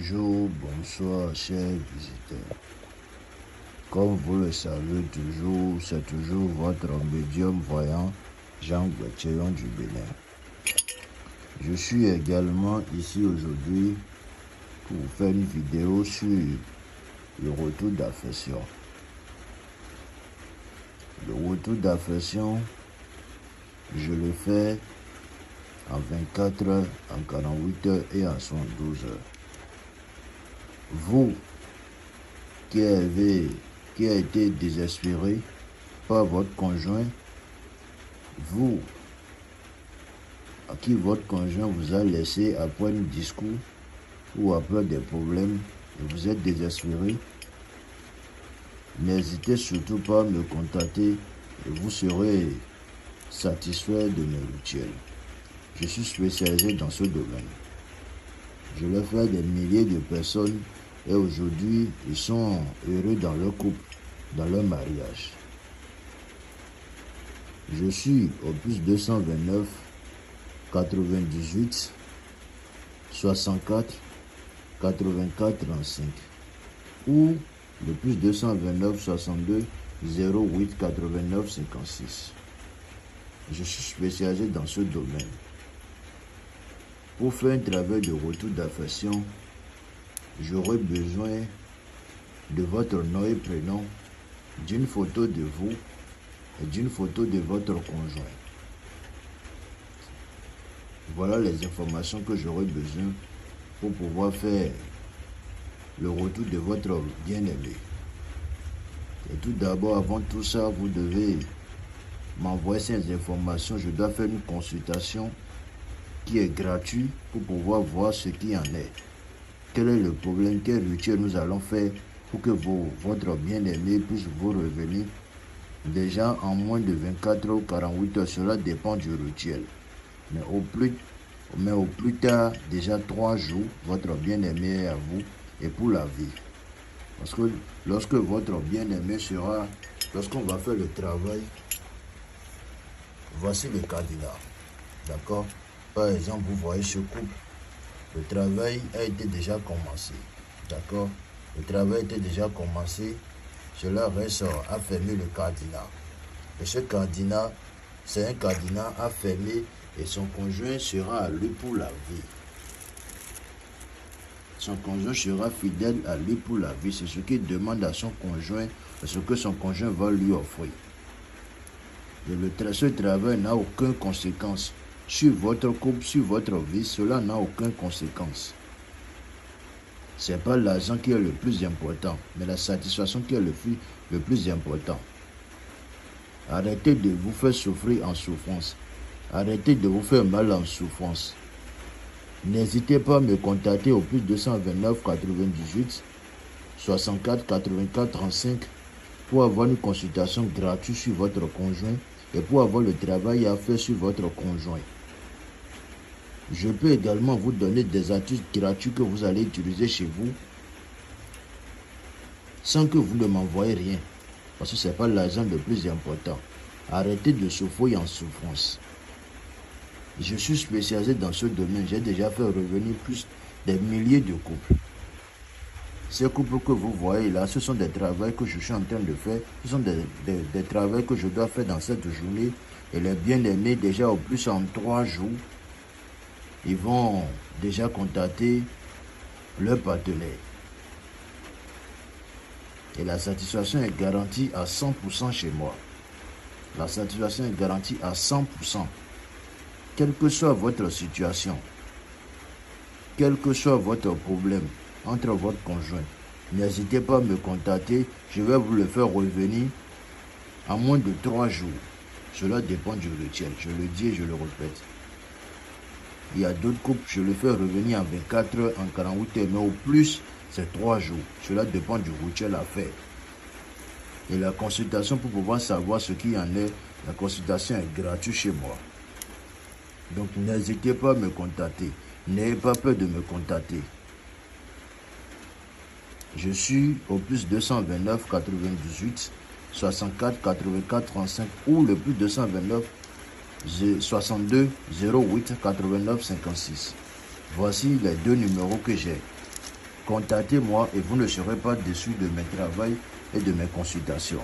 Bonjour, bonsoir, chers visiteurs. Comme vous le savez toujours, c'est toujours votre médium voyant Jean Guetcheyon du Bénin. Je suis également ici aujourd'hui pour vous faire une vidéo sur le retour d'affection. Le retour d'affection, je le fais en 24 heures, en 48 heures et en 72 heures. Vous qui avez été désespéré par votre conjoint, vous à qui votre conjoint vous a laissé après un discours ou après des problèmes et vous êtes désespéré, n'hésitez surtout pas à me contacter et vous serez satisfait de mes rituels. Je suis spécialisé dans ce domaine. Je le fais à des milliers de personnes et aujourd'hui, ils sont heureux dans leur couple, dans leur mariage. Je suis au plus 229 98 64 84 35 ou le plus 229 62 08 89 56. Je suis spécialisé dans ce domaine. Pour faire un travail de retour d'affection, j'aurai besoin de votre nom et prénom, d'une photo de vous et d'une photo de votre conjoint. Voilà les informations que j'aurai besoin pour pouvoir faire le retour de votre bien-aimé. Et tout d'abord, avant tout ça, vous devez m'envoyer ces informations. Je dois faire une consultation qui est gratuite pour pouvoir voir ce qu'il en est. Quel est le problème, quel rituel nous allons faire pour que votre bien-aimé puisse vous revenir déjà en moins de 24 heures ou 48 heures. Cela dépend du rituel. Mais au plus tard, déjà 3 jours, votre bien-aimé est à vous et pour la vie. Parce que lorsque votre bien-aimé sera, lorsqu'on va faire le travail, voici le candidat. D'accord? Par exemple, vous voyez ce couple. Le travail a été déjà commencé. D'accord? Le travail a été déjà commencé. Cela reste à fermer le cadenas. Et ce cadenas, c'est un cadenas à fermer et son conjoint sera à lui pour la vie. Son conjoint sera fidèle à lui pour la vie. C'est ce qu'il demande à son conjoint, ce que son conjoint va lui offrir. Ce travail n'a aucune conséquence sur votre couple, sur votre vie. Cela n'a aucune conséquence. Ce n'est pas l'argent qui est le plus important, mais la satisfaction qui est le plus important. Arrêtez de vous faire souffrir en souffrance. Arrêtez de vous faire mal en souffrance. N'hésitez pas à me contacter au plus 229 98 64 84 35 pour avoir une consultation gratuite sur votre conjoint et pour avoir le travail à faire sur votre conjoint. Je peux également vous donner des astuces gratuits que vous allez utiliser chez vous sans que vous ne m'envoyez rien. Parce que ce n'est pas l'argent le plus important. Arrêtez de souffrir en souffrance. Je suis spécialisé dans ce domaine. J'ai déjà fait revenir plus des milliers de couples. Ces couples que vous voyez là, ce sont des travaux que je suis en train de faire. Ce sont des travaux que je dois faire dans cette journée. Et les bien-aimés, déjà au plus en 3 jours, ils vont déjà contacter leur partenaire. Et la satisfaction est garantie à 100% chez moi. La satisfaction est garantie à 100%. Quelle que soit votre situation, quel que soit votre problème entre votre conjoint, n'hésitez pas à me contacter. Je vais vous le faire revenir en moins de 3 jours. Cela dépend du rituel. Je le dis et je le répète. Il y a d'autres couples, je le fais revenir en 24 heures, en 48 heures, mais au plus, c'est 3 jours. Cela dépend du rituel à faire. Et la consultation, pour pouvoir savoir ce qu'il y en est, la consultation est gratuite chez moi. Donc, n'hésitez pas à me contacter. N'ayez pas peur de me contacter. Je suis au plus 229 98 64 84 35 ou le plus 229 62 08 89 56. Voici les 2 numéros que j'ai. Contactez-moi et vous ne serez pas déçus de mes travaux et de mes consultations.